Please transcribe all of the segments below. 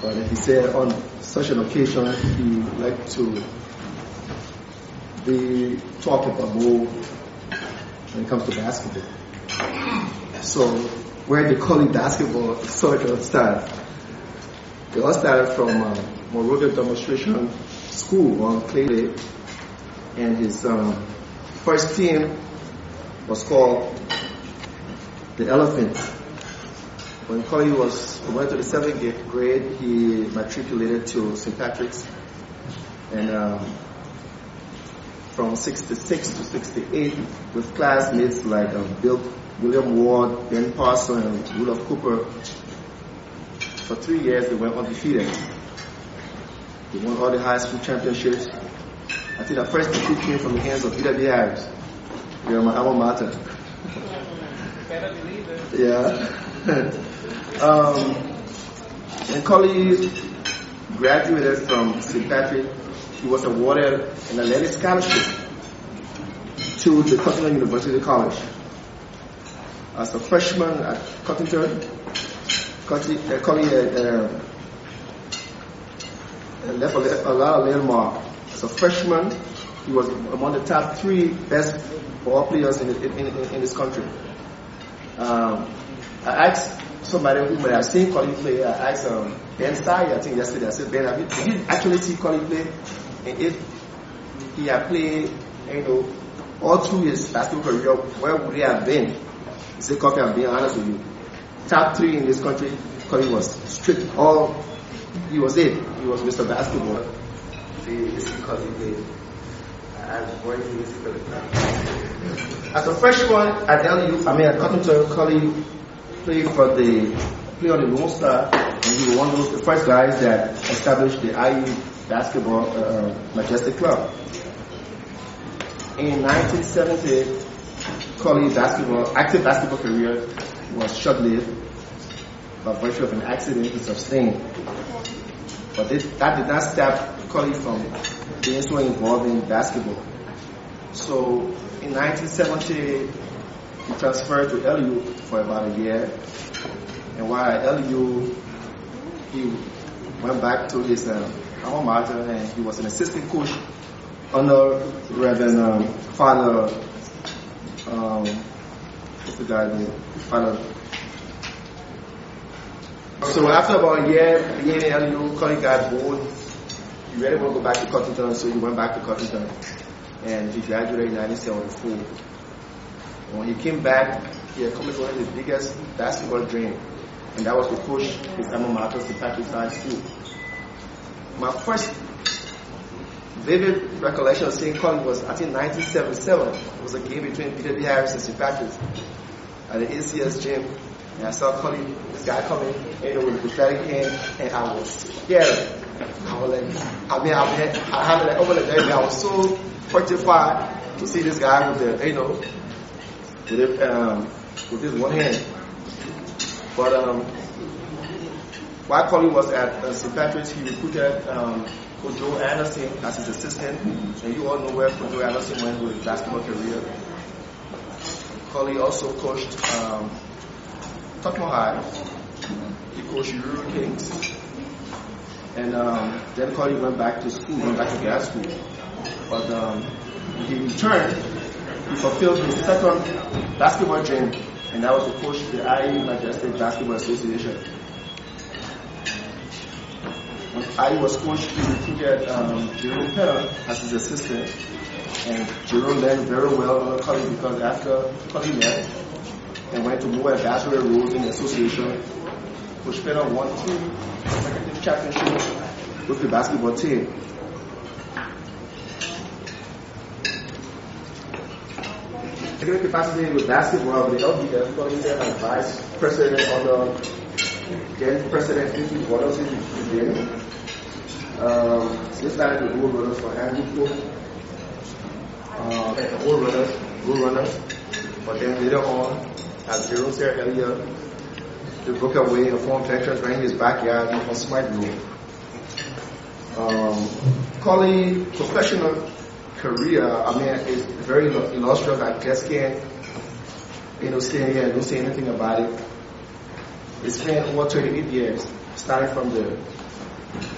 But he said on such an occasion, he liked to be talkable more when it comes to basketball. So where they call it basketball, sort of started. They all started from Monrovia Demonstration School on Clay, and his first team was called the Elephants. When Collie went to the 7th grade, he matriculated to St. Patrick's, and from 66 to 68, with classmates like William Ward, Ben Parson, and Rudolph Cooper, for 3 years they went undefeated. They won all the high school championships. I think the first defeat came from the hands of Peter Harris. They were my alma mater. Better believe it. Yeah. When Collie graduated from St. Patrick, he was awarded an athletic scholarship to the Cottington University College. As a freshman at Cottington, Collie left a lot of landmark. As a freshman, he was among the top 3 best ball players in this country. I asked somebody who might have seen Collie play. I asked Ben Steyer, I think yesterday. I said, Ben, did you actually see Collie play? And if he had played, all through his basketball career, where would he have been? He said, Coffee, I'm being honest with you. Top 3 in this country, Collie was strict. He was it. He was Mr. Basketball. Because he played. As a freshman at at Cottington, Collie played on the Lone Star, and he was one of the first guys that established the IU basketball Majestic Club. In 1970, Collie's active basketball career was short-lived by virtue of an accident he sustained. But that did not stop Collie from being so involved in basketball. So in 1970, he transferred to LU for about a year. And while at LU, he went back to his alma mater, and he was an assistant coach under Reverend Father, what's the guy name? Father. So after about a year in LU, Collie got bored. He really wanted to go back to Cottington, so he went back to Cottington. And he graduated in 1974. When he came back, he had come to one of his biggest basketball dreams, and that was to coach his alma mater, St. Patrick's High School. My first vivid recollection of seeing Collie was, I think, 1977. It was a game between Peter D. Harris and St. Patrick's at the ACS gym. And I saw Collie, this guy coming, with a prophetic hand, and I was scared. I was like, I had it over the day. I was so fortified to see this guy with his one hand. But while Collie was at St. Patrick's, he recruited Coach Joe Anderson as his assistant, and you all know where Coach Joe Anderson went with his basketball career. Collie also coached Tottenham High. He coached Rural Kings. And then Collie went back to school, went back to grad school. But when he returned, he fulfilled his second basketball dream, and that was to coach the IU Majestic Basketball Association. When IU was coached, he recruited Jerome Penner as his assistant, and Jerome learned very well under Collie because after Collie left and went to more advisory roles in the association, Coach Penner won 2 consecutive championships with the basketball team. Executive capacity with basketball, the LBF, Collie as vice president under then President Vicky Waters in the beginning. They started the Gold Runners for Andrew Cook, and the Gold Runners. But then later on, as Jerome said earlier, they broke away and formed veterans right in his backyard on Smart Road. Collie's professional career, is very illustrious. I just can't, stay here and don't say anything about it. It spent over 38 years, starting from the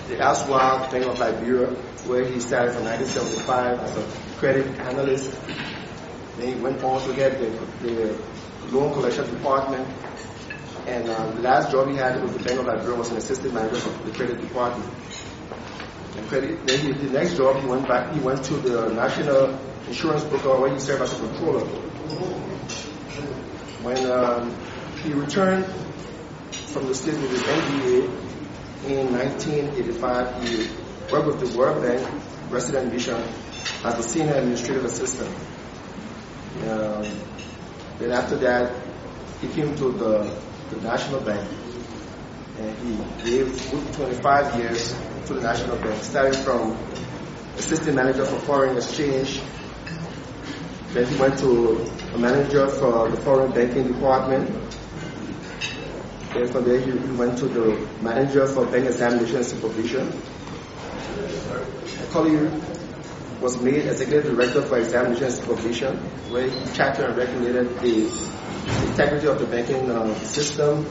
the Aswad Bank of Liberia, where he started from 1975 as a credit analyst. Then he went on to get the loan collection department. And the last job he had with the Bank of Liberia was an assistant manager of the credit department. Then the next job he went to the National Insurance Broker where he served as a controller. When he returned from the States with his MBA in 1985, he worked with the World Bank Resident Mission as a senior administrative assistant. Then after that, he came to the National Bank, and he gave 25 years to the National Bank, starting from assistant manager for foreign exchange. Then he went to a manager for the foreign banking department. Then from there he went to the manager for bank examination and supervision. Collier was made executive director for examination and supervision, where he checked and regulated the integrity of the banking system.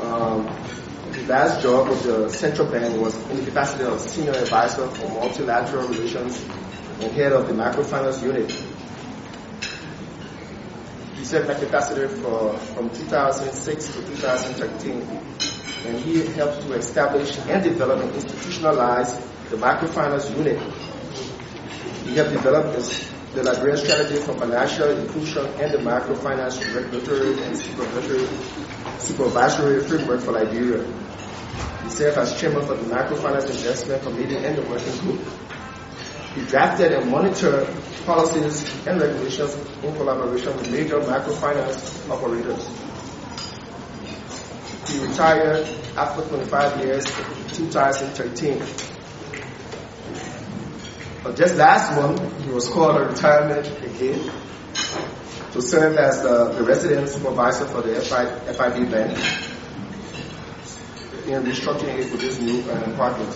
The last job with the central bank was in the capacity of senior advisor for multilateral relations and head of the microfinance unit. He served that capacity from 2006 to 2013, and he helped to establish and develop and institutionalize the microfinance unit. He helped develop the Liberian strategy for financial inclusion and the microfinance regulatory and supervisory framework for Liberia. He served as chairman for the Microfinance Investment Committee and the working group. He drafted and monitored policies and regulations in collaboration with major microfinance operators. He retired after 25 years in 2013. But just last month, he was called to retirement again to serve as the resident supervisor for the FIB Bank in restructuring it with this new apartment.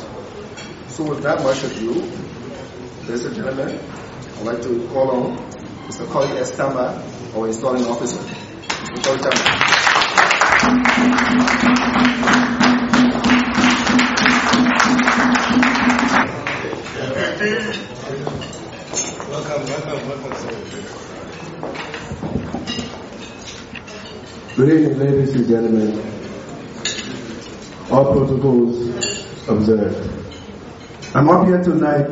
So with that much ado, ladies and gentlemen, I'd like to call on Mr. Colin S. Tamba, our installing officer. Mr. Colin Tamba. Welcome. Good evening, ladies and gentlemen. All protocols observed. I'm up here tonight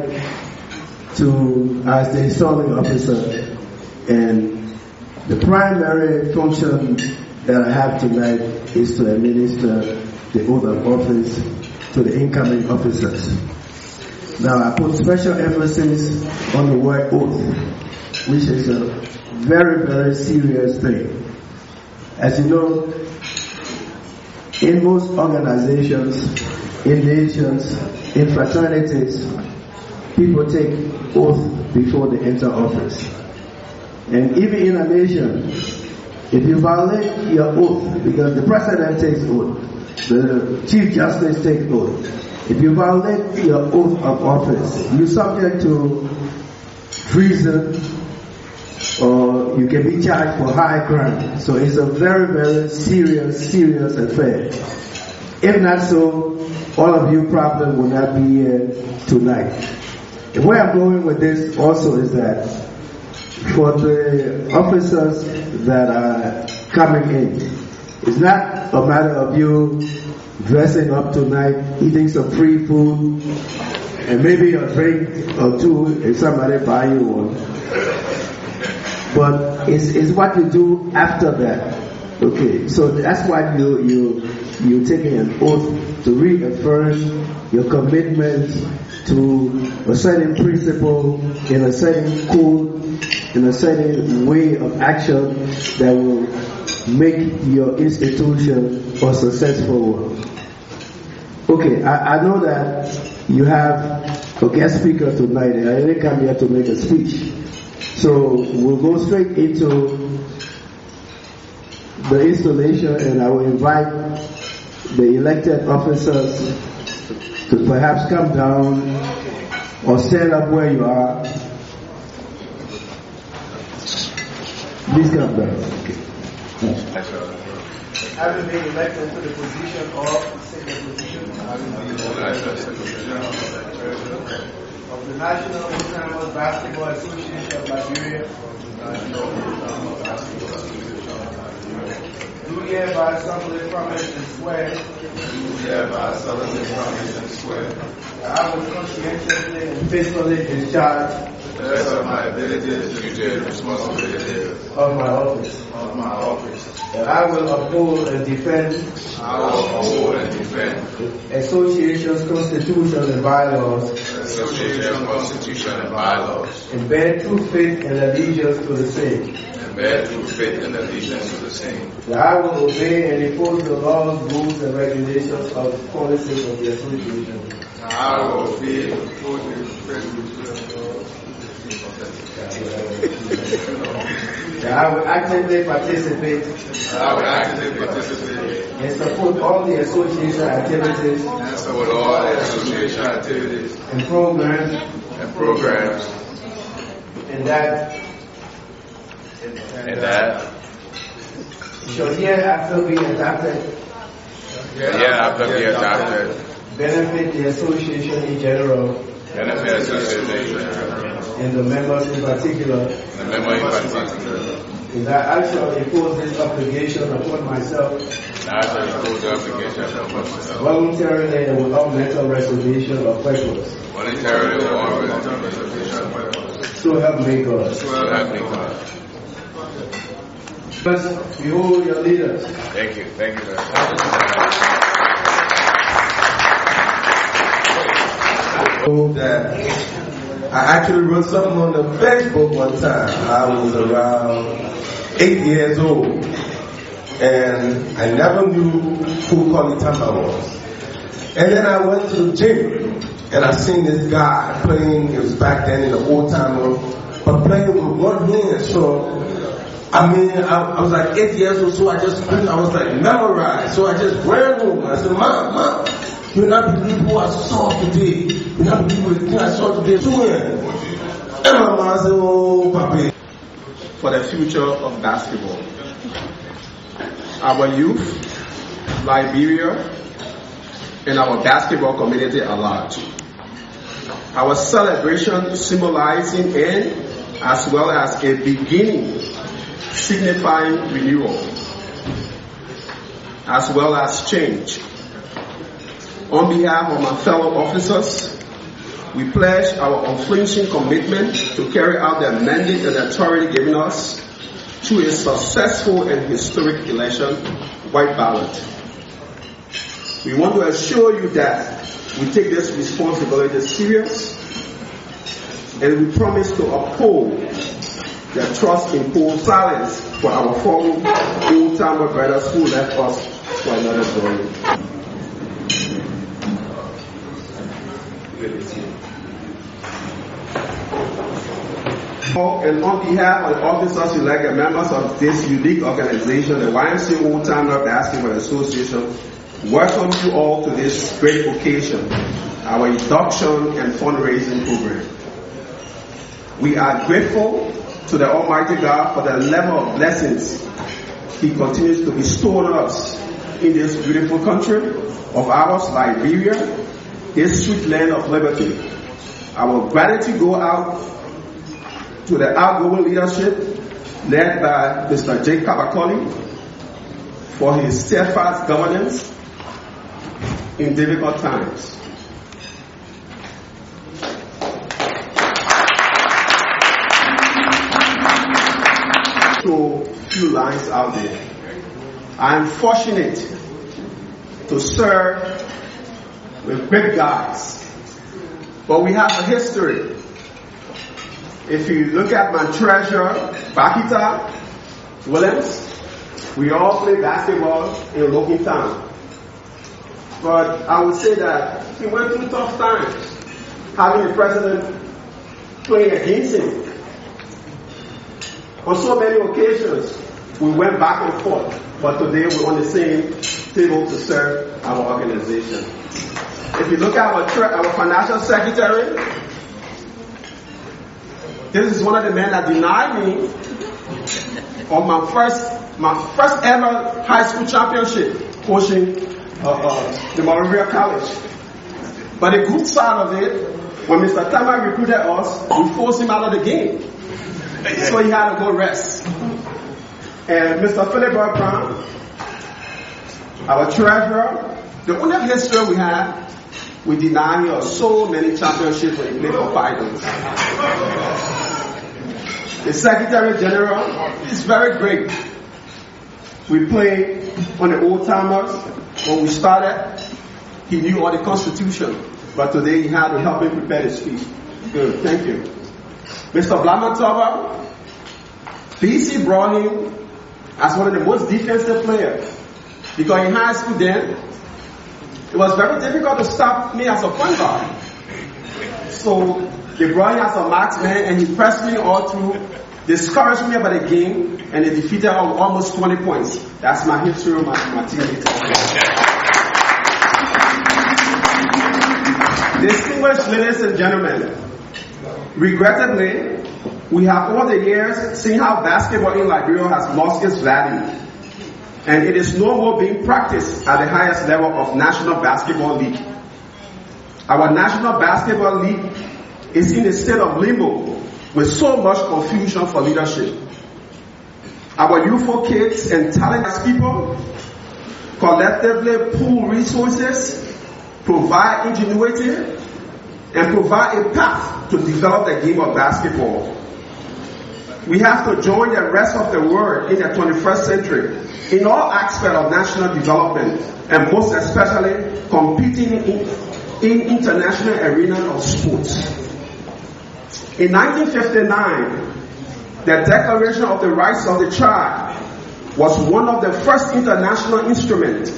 as the installing officer, and the primary function that I have tonight is to administer the oath of office to the incoming officers. Now, I put special emphasis on the word oath, which is a very, very serious thing. As you know, in most organizations, in nations, in fraternities, people take oath before they enter office. And even in a nation, if you violate your oath, because the president takes oath, the chief justice takes oath, if you violate your oath of office, you're subject to treason, or you can be charged for high crime. So it's a very, very serious affair. If not so, all of you probably will not be here tonight. And where I'm going with this also is that for the officers that are coming in, it's not a matter of you dressing up tonight, eating some free food, and maybe a drink or two if somebody buy you one. But it's what you do after that. Okay, so that's why you're taking an oath to reaffirm your commitment to a certain principle, in a certain code, in a certain way of action that will make your institution a successful one. Okay, I know that you have a guest speaker tonight, and I didn't come here to make a speech. So we'll go straight into the installation, and I will invite the elected officers to perhaps come down or stand up where you are. Please come down. Okay. Having been elected to the position of senior position, of the National Old-Timers Basketball Association of Liberia, do hereby solemnly promise and swear that I will conscientiously and faithfully discharge the best of my abilities, duty and responsibilities of my office. That I will uphold and defend the Association's Constitution and bylaws, and bear true faith and allegiance to the same. That I will obey and enforce the laws, rules, and regulations of policies of the Association. I will obey and enforce the That I will actively participate and support all the association activities and programs and that shall hereafter be adapted benefit the association in general and the members in particular, and that I shall impose this obligation upon myself voluntarily and without mental reservation or purpose. So help me God. First, behold your leaders. Thank you very much. That I actually wrote something on the Facebook one time. I was around 8 years old, and I never knew who Kwame Tamba was. And then I went to the gym, and I seen this guy playing. It was back then in the old timer, but playing with one hand. So I mean, I was like 8 years old, so I was like memorized. So I just ran home. I said, Mom, you not believe who I saw today. You not believe who I saw today. And my mom said, oh, papi. For the future of basketball. Our youth, Liberia, and our basketball community at large. Our celebration symbolizing end as well as a beginning signifying renewal as well as change. On behalf of my fellow officers, we pledge our unflinching commitment to carry out the mandate and authority given us through a successful and historic election, white ballot. We want to assure you that we take this responsibility serious, and we promise to uphold the trust imposed silence for our fallen old-timer brothers who left us for another glory. And on behalf of the officers elected members of this unique organization, the YMCA Old-Timer Basketball Association, welcome you all to this great occasion, our induction and fundraising program. We are grateful to the Almighty God for the level of blessings He continues to bestow on us in this beautiful country of ours, Liberia, this sweet land of liberty. Our gratitude go out to the outgoing leadership led by Mr. Jake Kabakoli for his steadfast governance in difficult times. So few lines out there. I am fortunate to serve with great guys, but we have a history. If you look at my treasurer, Bakita Williams, we all play basketball in local town. But I would say that he went through tough times, having the president playing against him. On so many occasions, we went back and forth, but today we're on the same table to serve our organization. If you look at our financial secretary, this is one of the men that denied me on my first ever high school championship coaching the Monrovia College. But the good side of it, when Mr. Tama recruited us, we forced him out of the game. So he had to go rest. And Mr. Philip Brown, our treasurer, the only history we had, we denied him of so many championships when he played for Fighters. The Secretary General is very great. We played on the old timers. When we started, he knew all the Constitution. But today he had to help him prepare his speech. Good, thank you. Mr. Blamatova, BC brought him as one of the most defensive players. Because in high school then, it was very difficult to stop me as a point guard. So they brought him as a marksman and he pressed me all through, discouraged me about the game, and they defeated almost 20 points. That's my history of my teammates. Distinguished ladies and gentlemen, regrettably, we have over the years seen how basketball in Liberia has lost its value. And it is no more being practiced at the highest level of National Basketball League. Our National Basketball League is in a state of limbo with so much confusion for leadership. Our youthful kids and talented people collectively pool resources, provide ingenuity, and provide a path to develop the game of basketball. We have to join the rest of the world in the 21st century in all aspects of national development, and most especially competing in international arenas of sports. In 1959, the Declaration of the Rights of the Child was one of the first international instruments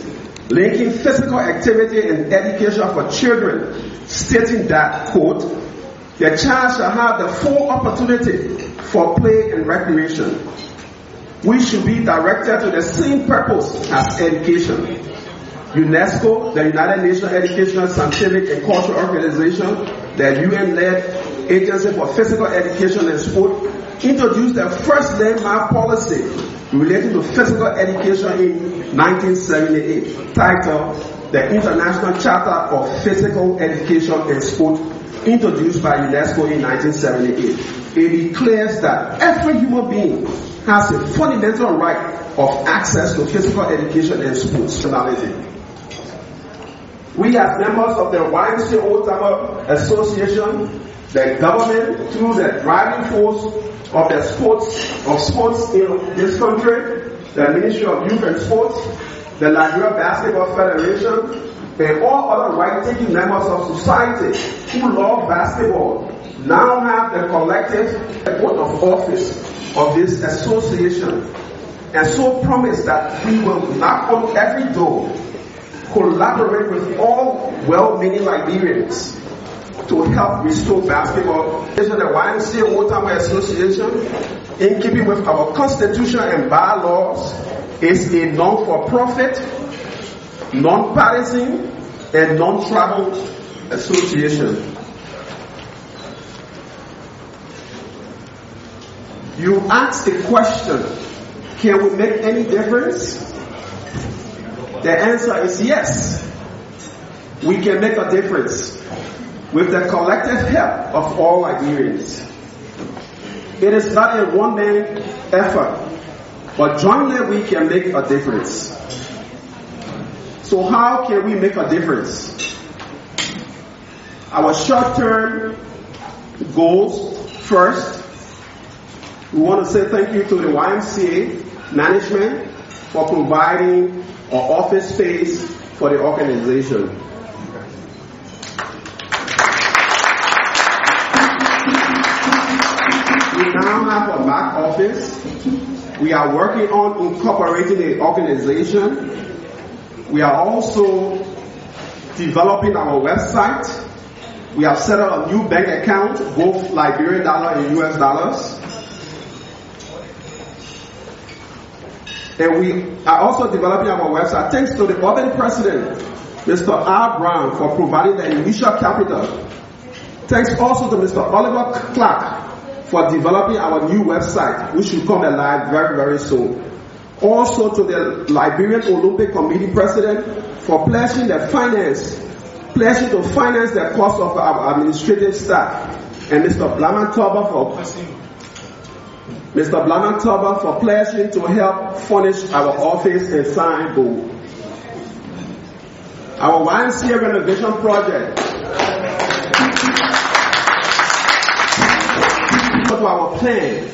linking physical activity and education for children, stating that, quote, the child shall have the full opportunity for play and recreation. We should be directed to the same purpose as education. UNESCO, the United Nations Educational, Scientific and Cultural Organization, the UN-led Agency for Physical Education and Sport, introduced the first landmark policy relating to physical education in 1978, titled the International Charter of Physical Education and Sport, introduced by UNESCO in 1978. It declares that every human being has a fundamental right of access to physical education and sports. We as members of the YMCA Old Timer Association, the government, through the driving force of the sports in this country, the Ministry of Youth and Sports, the Liberia Basketball Federation, and all other right-taking members of society who love basketball now have the collective oath of office of this association, and so promise that we will knock on every door, collaborate with all well-meaning Liberians to help restore basketball. This is the YMCA Old Timer Association, in keeping with our constitution and bylaws, is a non-for-profit, non-partisan, and non-tribal association. You ask the question, can we make any difference? The answer is yes. We can make a difference with the collective help of all Liberians. It is not a one-man effort, but jointly we can make a difference. So how can we make a difference? Our short-term goals, first, we want to say thank you to the YMCA management for providing an office space for the organization. We now have a back office. We are working on incorporating the organization. We are also developing our website. We have set up a new bank account, both Liberian dollar and US dollars. And we are also developing our website thanks to the Urban President, Mr. R. Brown, for providing the initial capital. Thanks also to Mr. Oliver Clark for developing our new website, which will come alive very, very soon. Also to the Liberian Olympic Committee President for pledging to finance the cost of our administrative staff, and Mr. Blamantoba for pledging to help furnish our office and signboard. Our YMCA renovation project. To our plan.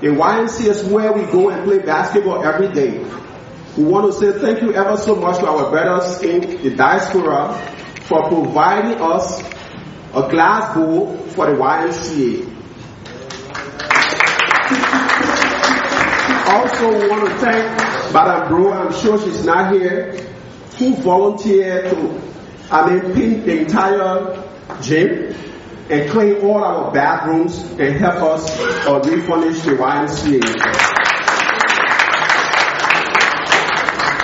The YMCA is where we go and play basketball every day. We want to say thank you ever so much to our brothers in the diaspora for providing us a glass bowl for the YMCA. Also, we want to thank Madam Bro, I'm sure she's not here, who volunteered to paint the entire gym and clean all our bathrooms and help us refurnish the YMCA.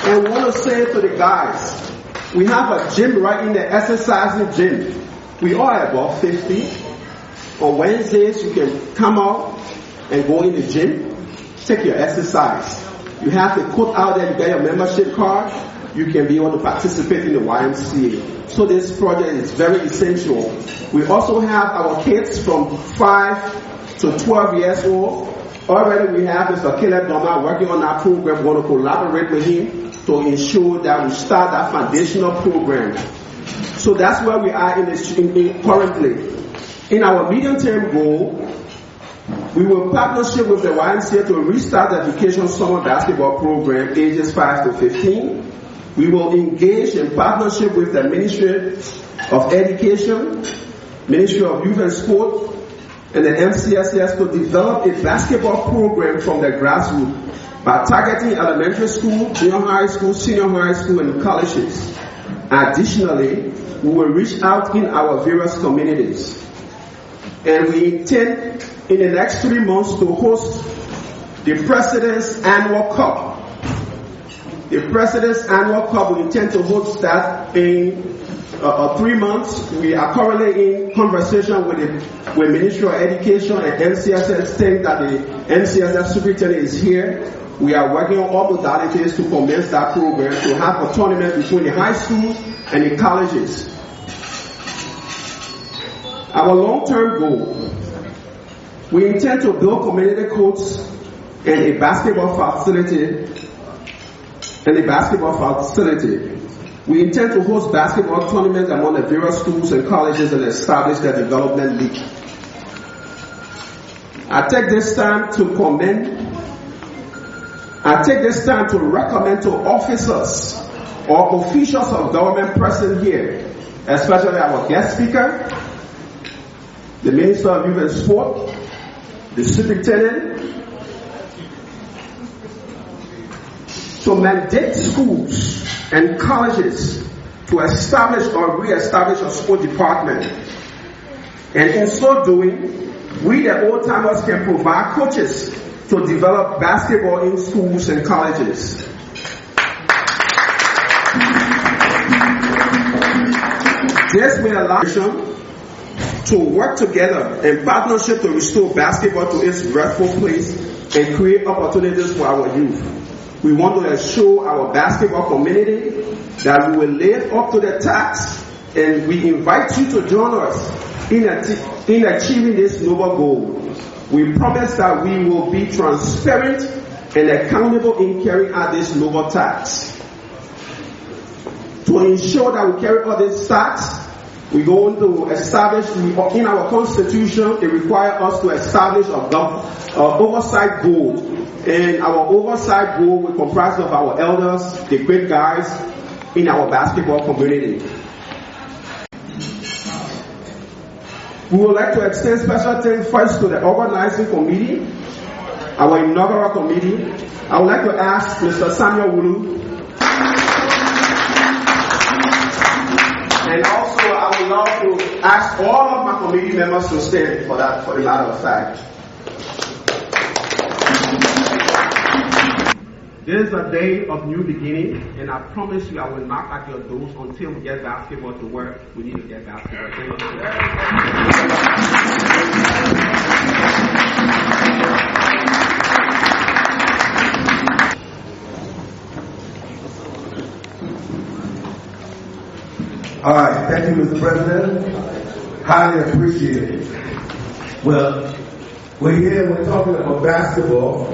And we want to say to the guys, we have a gym right in the exercising gym. We are about 50. On Wednesdays, you can come out and go in the gym, take your exercise. You have to put out there, you get your membership card, you can be able to participate in the YMCA. So this project is very essential. We also have our kids from 5 to 12 years old. Already we have Mr. Caleb Doma working on that program. We're going to collaborate with him to ensure that we start that foundational program. So that's where we are currently. In our medium-term goal, we will partnership with the YMCA to restart the education summer basketball program ages 5 to 15. We will engage in partnership with the Ministry of Education, Ministry of Youth and Sport, and the MCSS to develop a basketball program from the grassroots by targeting elementary school, junior high school, senior high school, and colleges. Additionally, we will reach out in our various communities. And we intend in the next 3 months to host the President's Annual Cup. The President's Annual Cup, we intend to host that in 3 months. We are currently in conversation with Ministry of Education and MCSS, saying that the MCSS Superintendent is here. We are working on all modalities to commence that program, to have a tournament between the high schools and the colleges. Our long-term goal, we intend to build community courts and a basketball facility. We intend to host basketball tournaments among the various schools and colleges and establish the development league. I take this time to recommend to officers or officials of government present here, especially our guest speaker, the Minister of Youth and Sport, the Superintendent, to mandate schools and colleges to establish or re-establish a sport department. And in so doing, we the old timers can provide coaches to develop basketball in schools and colleges. This may allow to work together in partnership to restore basketball to its rightful place and create opportunities for our youth. We want to assure our basketball community that we will live up to the task, and we invite you to join us in achieving this noble goal. We promise that we will be transparent and accountable in carrying out this noble task. To ensure that we carry out this task, we're going to establish, in our constitution, it requires us to establish an oversight board. And our oversight board will comprise of our elders, the great guys in our basketball community. We would like to extend special thanks first to the organizing committee, our inaugural committee. I would like to ask Mr. Samuel Wulu. And also, I would love to ask all of my committee members to stand for that, for the matter of fact. This is a day of new beginning, and I promise you I will knock at your doors until we get basketball to work. We need to get basketball to work. All right, thank you, Mr. President. Highly appreciate it. Well, we're here, we're talking about basketball,